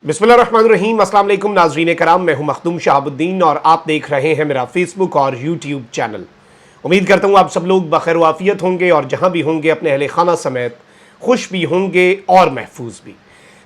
बिस्मिल्लाहिर्रहमानिर्रहीम। अस्सलाम वालेकुम नाज़रीन कराम, मैं हूं मखदूम शहाबुद्दीन और आप देख रहे हैं मेरा फेसबुक और यूट्यूब चैनल। उम्मीद करता हूं आप सब लोग बखैर वाफियत होंगे और जहां भी होंगे अपने अहले खाना समेत खुश भी होंगे और महफूज भी।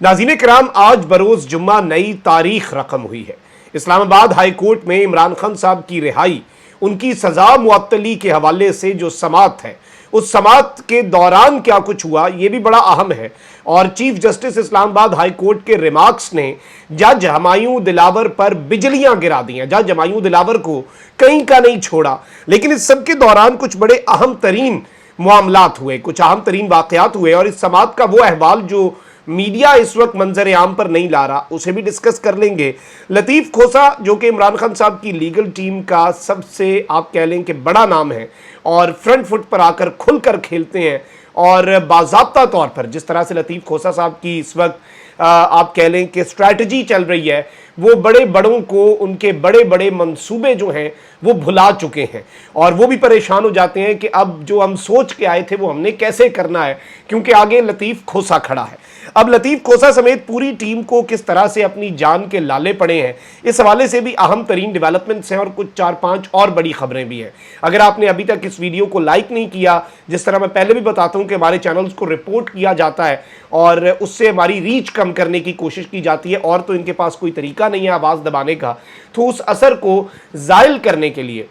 नाज़रीन कराम, आज बरोज़ जुम्मा नई तारीख रकम हुई है। इस्लामाबाद हाई कोर्ट में इमरान खान साहब की रिहाई, उनकी सज़ा मुअत्तली के हवाले से जो समाअत है, उस समाअत के दौरान क्या कुछ हुआ ये भी बड़ा अहम है। और chief justice Islamabad high court के रिमार्क्स ने जज हमायूं दिलावर पर बिजलियां गिरा दी हैं। जज हमायूं दिलावर को कहीं का नहीं छोड़ा। लेकिन इस सब के दौरान कुछ बड़े अहम तरीन मामलात हुए, कुछ अहम तरीन वाकयात हुए और इस समाअत का वो अहवाल जो मीडिया इस वक्त मंजर आम पर नहीं ला रहा, उसे भी डिस्कस कर लेंगे। लतीफ़ खोसा जो कि इमरान खान साहब की लीगल टीम का सबसे आप कह लें कि बड़ा नाम है और फ्रंट फुट पर आकर खुलकर खेलते हैं और बाज़ाब्ता तौर पर जिस तरह से लतीफ़ खोसा साहब की इस वक्त आप कह लें कि स्ट्रैटेजी चल रही है, वो बड़े बड़ों को उनके बड़े बड़े मंसूबे जो हैं वो भुला चुके हैं और वो भी परेशान हो जाते हैं कि अब जो हम सोच के आए थे वो हमने कैसे करना है, क्योंकि आगे लतीफ़ खोसा खड़ा है। अब लतीफ़ खोसा समेत पूरी टीम को किस तरह से अपनी जान के लाले पड़े हैं, इस हवाले से भी अहम तरीन डेवलपमेंट्स हैं और कुछ 4-5 और बड़ी खबरें भी हैं। अगर आपने अभी तक इस वीडियो को लाइक नहीं किया, जिस तरह मैं पहले भी बताता हूं कि हमारे चैनल्स को रिपोर्ट किया जाता है और उससे हमारी रीच कम करने की कोशिश की जाती है और तो इनके पास कोई तरीका नहीं है आवाज़ दबाने का, तो उस असर को ज़ायल करने के लिए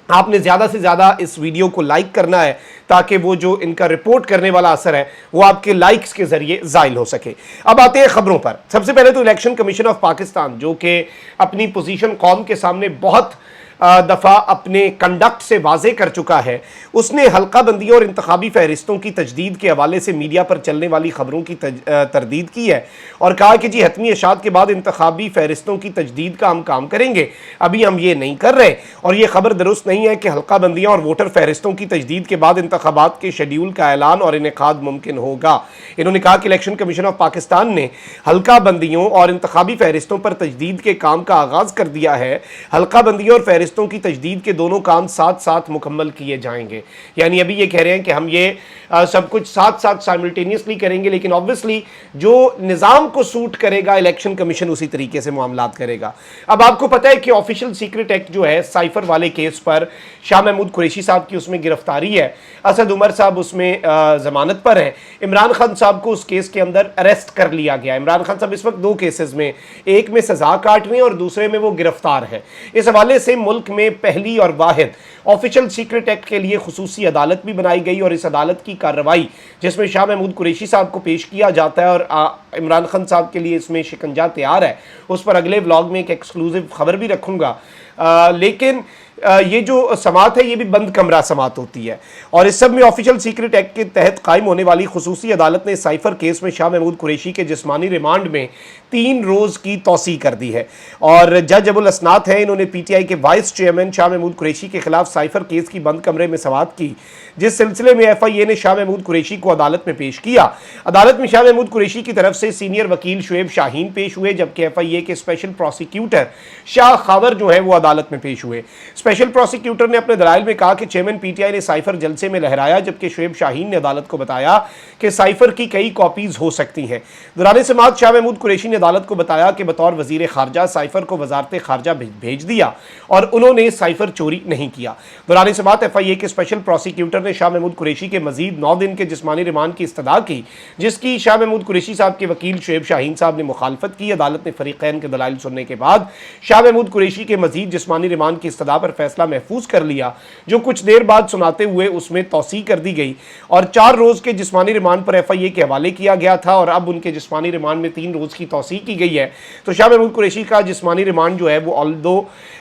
आपने ज़्यादा से ज़्यादा इस वीडियो को लाइक करना है ताकि वो जो इनका रिपोर्ट करने वाला असर है वो आपके लाइक्स के ज़रिए ज़ायल हो सके। अब आते हैं ख़बरों पर। सबसे पहले तो इलेक्शन कमीशन ऑफ पाकिस्तान जो कि अपनी पोजीशन कौम के सामने बहुत दफ़ा अपने कंडक्ट से वाजे कर चुका है, उसने हल्का बंदी और इंतखाबी फहरिस्तों की तजदीद के हवाले से मीडिया पर चलने वाली खबरों की तरदीद की है और कहा कि जी हतमी इशात के बाद इंतखाबी फहरिस्तों की तजदीद का हम काम करेंगे, अभी हम ये नहीं कर रहे। और ये खबर दुरुस्त नहीं है कि हल्का बंदियाँ और वोटर फहरिस्तों की तजदीद के बाद इंतखाबात के शेड्यूल का ऐलान और इनेकाद मुमकिन होगा। इन्होंने कहा कि इलेक्शन कमीशन ऑफ पाकिस्तान ने हल्का बंदियों और इंतखाबी फहरिस्तों पर तजदीद के काम का आगाज़ कर दिया है। हल्का बंदियों और फहरिस्तों की तजदीद के दोनों काम साथ साथ मुकम्मल किए जाएंगे। यानी अभी ये कह रहे हैं कि हम ये सब कुछ साथ साथ साइमल्टेनियसली करेंगे, लेकिन ऑब्वियसली जो निज़ाम को सूट करेगा इलेक्शन कमीशन उसी तरीके से मामलात करेगा। अब आपको पता है कि ऑफिशियल सीक्रेट एक्ट जो है साइफर वाले केस पर शाह महमूद कुरैशी साहब की उसमें गिरफ्तारी है, असद उमर साहब उसमें जमानत पर हैं, इमरान खान साहब को उस केस के अंदर अरेस्ट कर लिया गया। इमरान खान साहब इस वक्त 2 केसेस में, एक में सजा काट रहे हैं और दूसरे में वो गिरफ्तार है। इस हवाले से मुल्क में पहली और वाहिद ऑफिशियल सीक्रेट एक्ट के लिए खुसूसी अदालत भी बनाई गई और इस अदालत की कार्रवाई जिसमें शाह महमूद कुरैशी साहब को पेश किया जाता है और इमरान खान साहब के लिए इसमें शिकंजा तैयार है, उस पर अगले व्लॉग में एक एक्सक्लूसिव खबर भी रखूंगा। लेकिन ये जो समाअत है ये भी बंद कमरा समाअत होती है और इस सब में ऑफिशियल सीक्रेट एक्ट के तहत कायम होने वाली खुसूसी अदालत ने साइफर केस में शाह महमूद कुरैशी के जिस्मानी रिमांड में 3 रोज़ की तौसी कर दी है। और जज अबुल असनात हैं, इन्होंने पीटीआई के वाइस चेयरमैन शाह महमूद कुरैशी के खिलाफ साइफर केस की बंद कमरे में समाअत की, जिस सिलसिले में FIA ने शाह महमूद कुरैशी को अदालत में पेश किया। अदालत में शाह महमूद कुरैशी की तरफ से सीनियर वकील शुएब शाहीन पेश हुए, जबकि FIA के स्पेशल प्रोसिक्यूटर शाह खावर जो है वो अदालत में पेश हुए। स्पेशल प्रोसिक्यूटर ने अपने दलाइल में कहा कि चेयरमैन पीटीआई ने साइफर जलसे में लहराया, जबकि शुएब शाहीन ने अदालत को बताया कि साइफर की कई कॉपीज हो सकती हैं। दौरान समाअत शाह महमूद कुरैशी ने अदालत को बताया कि बतौर वजीर खारजा साइफर को वजारत खारजा भेज दिया और उन्होंने साइफर चोरी नहीं किया। दौरान समाअत FIA के स्पेशल प्रोसिक्यूटर ने शाह महमूद कुरैशी के मजीद 9 दिन के जिस्मानी रिमांड की इस्तदा की, जिसकी शाह महमूद कुरैशी साहब के वकील शुएब शाहीन साहब ने मुखालफत की। अदालत ने फरीकैन के दलाइल सुनने के बाद शाह महमूद कुरैशी के मजीद जिस्मानी रिमांड की इस्तदा पर फैसला महफूज कर लिया, जो कुछ देर बाद सुनाते हुए उसमें तौसी कर दी गई और 4 रोज के जिस्मानी रिमांड पर FIA के हवाले किया गया था और अब उनके जिस्मानी रिमांड में 3 रोज की तौसी की गई है। तो शाह महमूद कुरैशी का जिस्मानी रिमांड जो है वो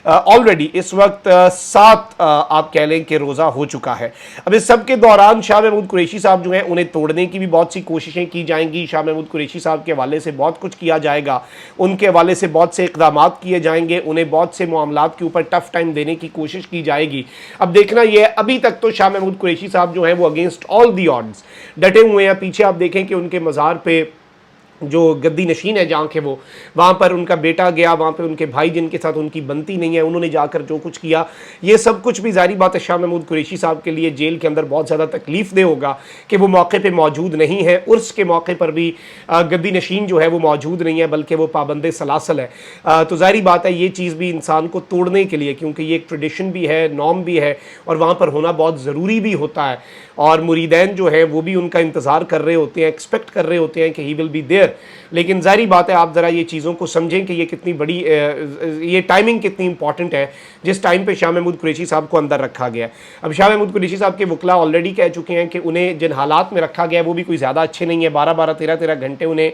ऑलरेडी इस वक्त 7 आप कह लें कि रोज़ा हो चुका है। अब इस सब के दौरान शाह महमूद कुरैशी साहब जो हैं उन्हें तोड़ने की भी बहुत सी कोशिशें की जाएंगी। शाह महमूद कुरैशी साहब के हवाले से बहुत कुछ किया जाएगा, उनके हवाले से बहुत से इक़दाम किए जाएंगे, उन्हें बहुत से मामलात के ऊपर टफ टाइम देने की कोशिश की जाएगी। अब देखना ये है, अभी तक तो शाह महमूद कुरैशी साहब जो हैं वो अगेंस्ट ऑल दी ऑड्स डटे हुए हैं। पीछे आप देखें कि उनके मज़ार पे جو گدی نشین ہے جہاں کے وہ وہاں پر ان کا بیٹا گیا، وہاں پہ ان کے بھائی جن کے ساتھ ان کی بنتی نہیں ہے انہوں نے جا کر جو کچھ کیا، یہ سب کچھ بھی ظاہری بات ہے شاہ محمود قریشی صاحب کے لیے جیل کے اندر بہت زیادہ تکلیف دہ ہوگا کہ وہ موقع پہ موجود نہیں ہے، عرس کے موقع پر بھی گدی نشین جو ہے وہ موجود نہیں ہے بلکہ وہ پابند سلاسل ہے۔ تو ظاہری بات ہے یہ چیز بھی انسان کو توڑنے کے لیے، کیونکہ یہ ایک ٹریڈیشن بھی ہے، نارم بھی ہے اور وہاں پر ہونا بہت ضروری بھی ہوتا ہے، اور مریدین جو ہے وہ بھی ان کا انتظار کر رہے ہوتے ہیں، ایکسپیکٹ کر رہے ہوتے ہیں کہ ہی ول بی دیئر۔ لیکن ظاہری بات ہے آپ ذرا یہ چیزوں کو سمجھیں کہ یہ کتنی بڑی یہ ٹائمنگ کتنی امپورٹنٹ ہے جس ٹائم پہ شاہ محمود قریشی صاحب کو اندر رکھا گیا ہے۔ اب شاہ محمود قریشی صاحب کے وکلاء آلریڈی کہہ چکے ہیں کہ انہیں جن حالات میں رکھا گیا ہے وہ بھی کوئی زیادہ اچھے نہیں ہیں، 12-13 گھنٹے انہیں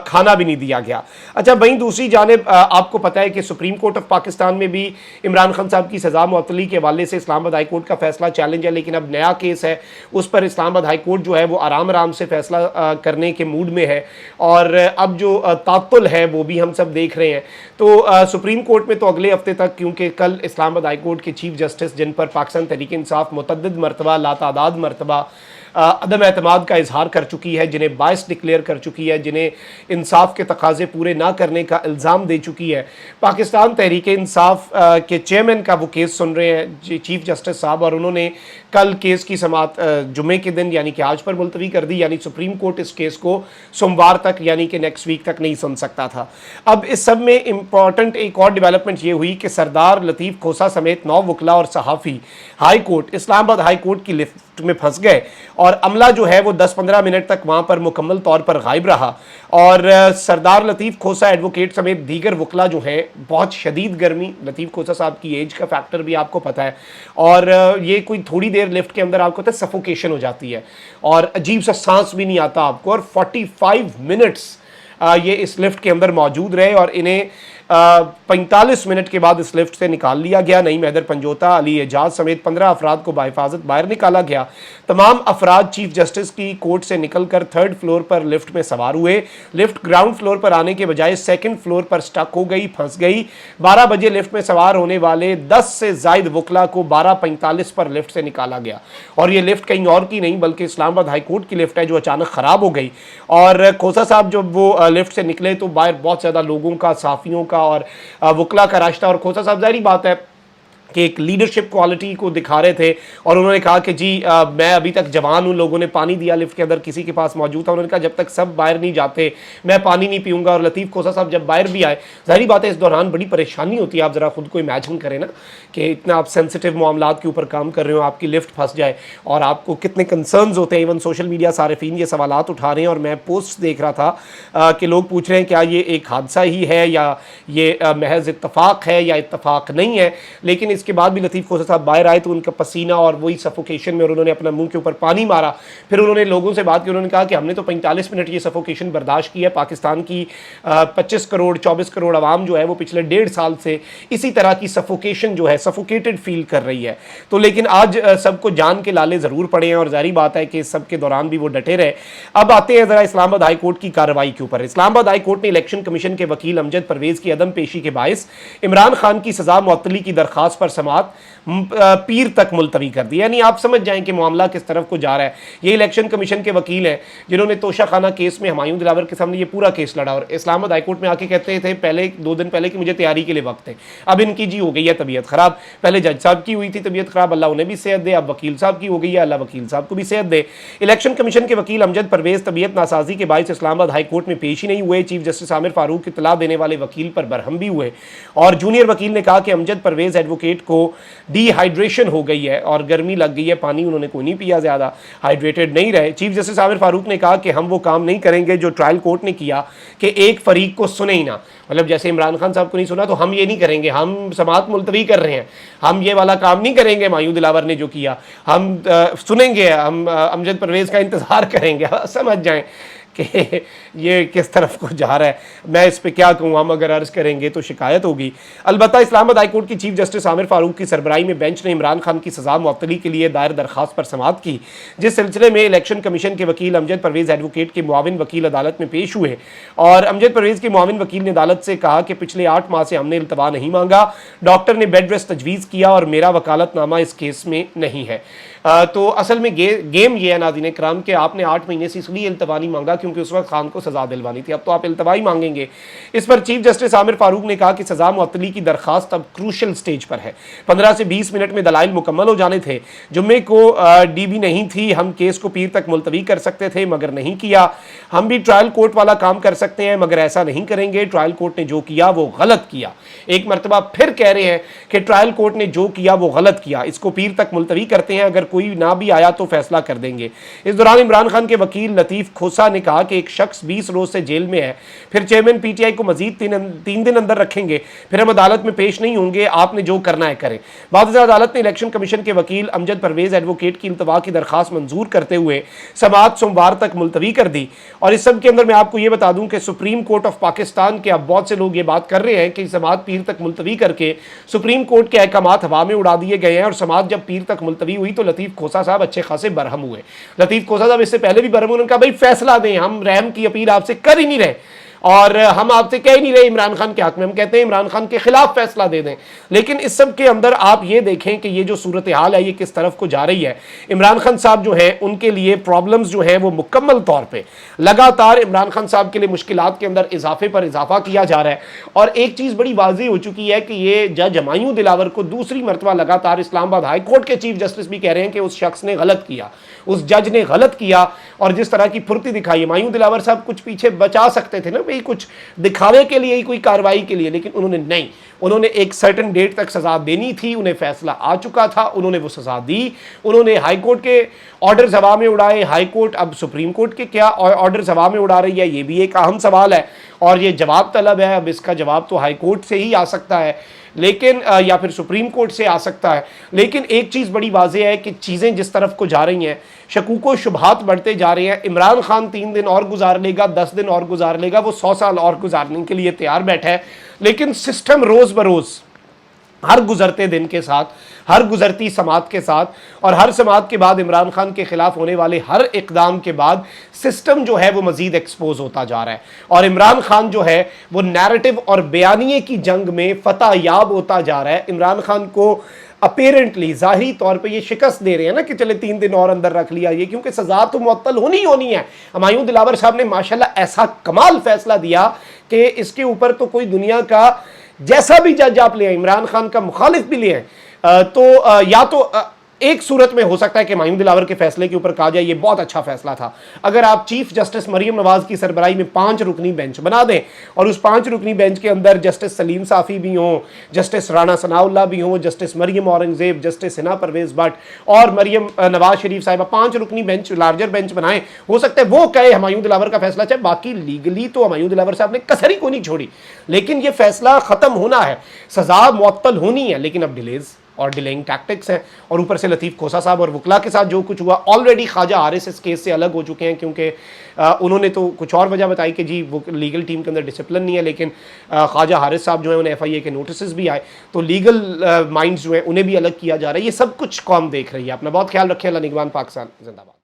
کھانا بھی نہیں دیا گیا۔ اچھا وہیں دوسری جانب آپ کو پتہ ہے کہ سپریم کورٹ آف پاکستان میں بھی عمران خان صاحب کی سزا معطلی کے حوالے سے اسلام آباد ہائی کورٹ کا فیصلہ چیلنج ہے، لیکن اب نیا کیس ہے اس پر اسلام آباد ہائی کورٹ جو ہے وہ آرام سے فیصلہ کرنے کے موڈ میں ہے، اور اب جو تعطل ہے وہ بھی ہم سب دیکھ رہے ہیں۔ تو سپریم کورٹ میں تو اگلے ہفتے تک، کیونکہ کل اسلام آباد ہائی کورٹ کے چیف جسٹس جن پر پاکستان تحریک انصاف متعدد مرتبہ لاتعداد مرتبہ عدم اعتماد کا اظہار کر چکی ہے، جنہیں باعث ڈکلیئر کر چکی ہے، جنہیں انصاف کے تقاضے پورے نہ کرنے کا الزام دے چکی ہے، پاکستان تحریک انصاف کے چیئرمین کا وہ کیس سن رہے ہیں چیف جسٹس صاحب، اور انہوں نے کل کیس کی سماعت جمعے کے دن یعنی کہ آج پر ملتوی کر دی، یعنی سپریم کورٹ اس کیس کو سوموار تک یعنی کہ نیکسٹ ویک تک نہیں سن سکتا تھا۔ اب اس سب میں امپورٹنٹ ایک اور ڈیولپمنٹ یہ ہوئی کہ سردار لطیف کھوسہ سمیت 9 وکلاء اور صحافی ہائی کورٹ اسلام آباد ہائی کورٹ کی لفٹ میں پھنس گئے، اور عملہ جو ہے وہ 10-15 منٹ تک وہاں پر مکمل طور پر غائب رہا، اور سردار لطیف کھوسہ ایڈوکیٹ سمیت دیگر وکلاء جو ہیں، بہت شدید گرمی، لطیف کھوسہ صاحب کی ایج کا فیکٹر بھی آپ کو پتہ ہے، اور یہ کوئی تھوڑی دیر لفٹ کے اندر آپ کو پتہ ہے سفوکیشن ہو جاتی ہے اور عجیب سا سانس بھی نہیں آتا آپ کو، اور 45 منٹس یہ اس لفٹ کے اندر موجود رہے، اور انہیں 45 منٹ کے بعد اس لفٹ سے نکال لیا گیا۔ نعیم حیدر پنجوتا، علی اعجاز سمیت 15 افراد کو بحفاظت باہر نکالا گیا۔ تمام افراد چیف جسٹس کی کورٹ سے نکل کر 3rd فلور پر لفٹ میں سوار ہوئے۔ لفٹ گراؤنڈ فلور پر آنے کے بجائے 2nd فلور پر سٹک ہو گئی، پھنس گئی۔ 12 بجے لفٹ میں سوار ہونے والے 10 سے زائد وکلاء کو 12:45 پر لفٹ سے نکالا گیا، اور یہ لفٹ کہیں اور کی نہیں بلکہ اسلام آباد ہائی کورٹ کی لفٹ ہے جو اچانک خراب ہو گئی۔ اور کھوسہ صاحب جب وہ لفٹ سے نکلے تو باہر بہت زیادہ لوگوں کا، صحافیوں کا اور وکلاء کا راشتہ، اور کھوسہ صاحب ظاہری بات ہے کہ ایک لیڈرشپ کوالٹی کو دکھا رہے تھے، اور انہوں نے کہا کہ جی میں ابھی تک جوان ہوں، لوگوں نے پانی دیا لفٹ کے اندر، کسی کے پاس موجود تھا، انہوں نے کہا جب تک سب باہر نہیں جاتے میں پانی نہیں پیوں گا۔ اور لطیف کھوسہ صاحب جب باہر بھی آئے، ظاہری بات ہے اس دوران بڑی پریشانی ہوتی ہے، آپ ذرا خود کو امیجن کریں نا کہ اتنا آپ سینسٹیو معاملات کے اوپر کام کر رہے ہو، آپ کی لفٹ پھنس جائے اور آپ کو کتنے کنسرنز ہوتے ہیں۔ ایون سوشل میڈیا صارفین یہ سوالات اٹھا رہے ہیں، اور میں پوسٹ دیکھ رہا تھا کہ لوگ پوچھ رہے ہیں کیا یہ ایک حادثہ ہی ہے یا یہ محض اتفاق ہے یا اتفاق نہیں ہے، لیکن اس کے بعد بھی لطیف کھوسہ صاحب باہر آئے تو ان کا پسینہ اور وہی سفوکیشن میں، اور انہوں نے اپنا منہ کے اوپر پانی مارا، پھر انہوں نے لوگوں سے بات کی، انہوں نے کہا کہ ہم نے تو 45 منٹ یہ سفوکیشن برداشت کی ہے، پاکستان کی 25 کروڑ 24 کروڑ عوام جو ہے وہ پچھلے 1.5 سال سے اسی طرح کی سفوکیشن جو ہے سفوکیٹڈ فیل کر رہی ہے۔ تو لیکن آج سب کو جان کے لالے ضرور پڑے ہیں، اور ظاہری بات ہے کہ اس سب کے دوران بھی وہ ڈٹے رہے۔ اب آتے ہیں ذرا اسلام آباد ہائی کورٹ کی کارروائی کے اوپر۔ اسلام آباد ہائی کورٹ نے الیکشن کمیشن کے وکیل امجد پرویز کی عدم پیشی کے باعث عمران خان کی سزا معطلی کی درخواست پر سماعت پیر تک ملتوی کر دی، یعنی آپ سمجھ جائیں کہ معاملہ کس طرف کو جا رہا ہے۔ یہ الیکشن کمیشن کے وکیل ہیں جنہوں نے توشہ خانہ کیس میں ہمایوں دلاور کے سامنے یہ پورا کیس لڑا، اور اسلام آباد ہائی کورٹ میں آ کے کہتے تھے پہلے 2 دن پہلے کہ مجھے تیاری کے لیے وقت ہے، اب ان کی جی ہو گئی ہے طبیعت خراب، پہلے جج صاحب کی ہوئی تھی طبیعت خراب، اللہ انہیں بھی صحت دے، اب وکیل صاحب کی ہو گئی ہے، اللہ وکیل صاحب کو بھی صحت دے۔ الیکشن کمیشن کے وکیل امجد پرویز طبیعت ناسازی کے باعث اسلام آباد ہائی کورٹ میں پیش ہی نہیں ہوئے۔ چیف جسٹس عامر فاروق اطلاع دینے والے وکیل پر برہم بھی ہوئے، اور جونیئر وکیل نے کہا کہ امجد پرویز ایڈوکیٹ کو ڈی ہائیڈریشن ہو گئی ہے اور گرمی لگ گئی ہے، پانی انہوں نے کوئی نہیں پیا، زیادہ ہائیڈریٹڈ نہیں رہے۔ چیف جسٹس عامر فاروق نے کہا کہ ہم وہ کام نہیں کریں گے جو ٹرائل کورٹ نے کیا کہ ایک فریق کو سنے ہی نہ، مطلب جیسے عمران خان صاحب کو نہیں سنا تو ہم یہ نہیں کریں گے، ہم سماعت ملتوی کر رہے ہیں، ہم یہ والا کام نہیں کریں گے ہمایوں دلاور نے جو کیا، ہم سنیں گے، ہم امجد پرویز کا انتظار کریں گے۔ سمجھ جائیں کہ یہ کس طرف کو جا رہا ہے، میں اس پہ کیا کہوں، ہم اگر عرض کریں گے تو شکایت ہوگی۔ البتہ اسلام آباد ہائی کورٹ کی چیف جسٹس عامر فاروق کی سربراہی میں بینچ نے عمران خان کی سزا معطلی کے لیے دائر درخواست پر سماعت کی، جس سلسلے میں الیکشن کمیشن کے وکیل امجد پرویز ایڈوکیٹ کے معاون وکیل عدالت میں پیش ہوئے، اور امجد پرویز کے معاون وکیل نے عدالت سے کہا کہ پچھلے 8 ماہ سے ہم نے التوا نہیں مانگا، ڈاکٹر نے بیڈ ریسٹ تجویز کیا اور میرا وکالت نامہ اس کیس میں نہیں ہے۔ تو اصل میں گیم یہ ہے ناظرین کرام کہ آپ نے 8 مہینے سے اس لیے التوا نہیں مانگا क्योंकि उस वक्त खान को सजा दिलवानी थी, अब तो आप इल्तवाई मांगेंगे। इस पर चीफ जस्टिस आमिर फारूक ने कहा कि सजा मुअत्तली की दरखास्त अब क्रूशल स्टेज पर है। 15 से 20 मिनट में दलाइल मुकम्मल हो जाने थे। जुम्मे को डीबी नहीं थी, हम केस को पीर तक मुलतवी कर सकते थे मगर नहीं किया। हम भी ट्रायल कोर्ट वाला काम कर सकते हैं मगर ऐसा नहीं करेंगे। ट्रायल कोर्ट ने जो किया वो गलत किया। एक मरतबा फिर कह रहे हैं कि ट्रायल कोर्ट ने जो किया वो गलत किया, इसको पीर तक मुलतवी करते हैं, अगर कोई ना भी आया तो फैसला कर देंगे। इस दौरान इमरान खान के वकील लतीफ खोसा ने कहा कि एक शख्स 20 रोज से जेल में है, फिर चेयरमैन पीटीआई को मजीद 3 दिन अंदर रखेंगे, फिर हम अदालत में पेश नहीं होंगे, आपने जो करना है करें। बाद अदालत ने इलेक्शन कमीशन के वकील अमजद परवेज एडवोकेट की इल्तवा की दरखास्त मंजूर करते हुए समाअत सोमवार तक मुलतवी कर दी। और इस सब के अंदर मैं आपको ये बता दूं कि सुप्रीम कोर्ट ऑफ पाकिस्तान के अब बहुत से लोग ये बात कर रहे हैं कि समाअत पीर तक मुलतवी करके सुप्रीम कोर्ट के अहकामात हवा में उड़ा दिए गए हैं। और समाअत जब पीर तक मुलतवी हुई तो लतीफ खोसा साहब अच्छे खासे बरहम हुए। लतीफ खोसा साहब इससे पहले भी बरहम, उन्होंने कहा भाई फैसला दें, हम रहम की अपील आपसे कर ही नहीं रहे और हम आपसे कह ही नहीं रहे इमरान खान के हक में, हम कहते हैं इमरान खान के खिलाफ फैसला दे दें। लेकिन इस सब के अंदर आप ये देखें कि ये जो सूरत हाल है ये किस तरफ को जा रही है। इमरान खान साहब जो हैं उनके लिए प्रॉब्लम्स जो हैं वो मुकम्मल तौर पे लगातार इमरान खान साहब के लिए मुश्किलात के अंदर इजाफे पर इजाफा किया जा रहा है। और एक चीज़ बड़ी वाज़ेह हो चुकी है कि ये जज हुमायूं दिलावर को दूसरी मरतबा लगातार इस्लामाबाद हाई कोर्ट के चीफ जस्टिस भी कह रहे हैं कि उस शख्स ने गलत किया, उस जज ने गलत किया। और जिस तरह की फुर्ती दिखाई, हुमायूं दिलावर साहब कुछ पीछे बचा सकते थे ना भाई, कुछ दिखावे के लिए ही, कोई कार्रवाई के लिए, लेकिन उन्होंने नहीं, उन्होंने एक सर्टेन डेट तक सजा देनी थी, उन्हें फैसला आ चुका था, उन्होंने वो सजा दी। उन्होंने हाई कोर्ट के ऑर्डर्स हवा में उड़ाए, हाई कोर्ट अब सुप्रीम कोर्ट के क्या ऑर्डर्स हवा में उड़ा रही है, ये भी एक अहम सवाल है और ये जवाब तलब है। अब इसका जवाब तो हाई कोर्ट से ही आ सकता है लेकिन या फिर सुप्रीम कोर्ट से आ सकता है। लेकिन एक चीज़ बड़ी वाज़ेह है कि चीज़ें जिस तरफ को जा रही हैं, शकूको शुबहात बढ़ते जा रहे हैं। इमरान खान 3 दिन और गुजार लेगा, 10 दिन और गुजार लेगा, वो 100 साल और गुजारने के लिए तैयार बैठा है। लेकिन सिस्टम रोज़ बरोज़ हर गुजरते दिन के साथ, हर गुजरती समात के साथ और हर समात के बाद इमरान खान के खिलाफ होने वाले हर इकदाम के बाद सिस्टम जो है वो मजीद एक्सपोज होता जा रहा है और इमरान खान जो है वो नैरेटिव और बयानिए की जंग में फतह याब होता जा रहा है। इमरान खान को अपेरेंटली ज़ाहिरी तौर पे ये शिकस्त दे रहे हैं ना कि चले 3 दिन और अंदर रख लिया, ये क्योंकि सज़ा तो मुअत्तल होनी है। हुमायूं दिलावर साहब ने माशाल्लाह ऐसा कमाल फैसला दिया कि इसके ऊपर तो कोई दुनिया का जैसा भी जज आप ले आए, इमरान खान का मुखालिफ भी ले आए तो या तो एक सूरत में हो सकता है कि हुमायूं दिलावर के फैसले के ऊपर कहा जाए ये बहुत अच्छा फैसला था। अगर आप चीफ जस्टिस मरियम नवाज की सरबराही में 5 रुकनी बेंच बना दें और उस 5 रुकनी बेंच के अंदर जस्टिस सलीम साफ़ी भी हों, जस्टिस राना सनाउल्लाह भी हों, जस्टिस मरियम औरंगजेब, जस्टिस हिना परवेज़ भट्ट और मरियम नवाज शरीफ साहिबा, 5 रुकनी बेंच, लार्जर बेंच बनाएं, हो सकता है वो कहे हुमायूं दिलावर का फैसला चाहे। बाकी लीगली तो हुमायूं दिलावर साहब ने कसर ही को नहीं छोड़ी, लेकिन ये फैसला ख़त्म होना है, सज़ा मुअत्तल होनी है, लेकिन अब डिलेज और डिलेइंग टैक्टिक्स हैं। और ऊपर से लतीफ़ खोसा साहब और वकला के साथ जो कुछ हुआ, ऑलरेडी ख्वाजा हारिस इस केस से अलग हो चुके हैं क्योंकि उन्होंने तो कुछ और वजह बताई कि जी वो लीगल टीम के अंदर डिसिप्लिन नहीं है, लेकिन ख्वाजा हारिस साहब जो है उन्हें FIA के नोटिस भी आए, तो लीगल माइंड्स जो है उन्हें भी अलग किया जा रहा है। ये सब कुछ कौम देख रही है। अपना बहुत ख्याल रखें। अल्लाह निगहबान पाकिस्तान जिंदाबाद।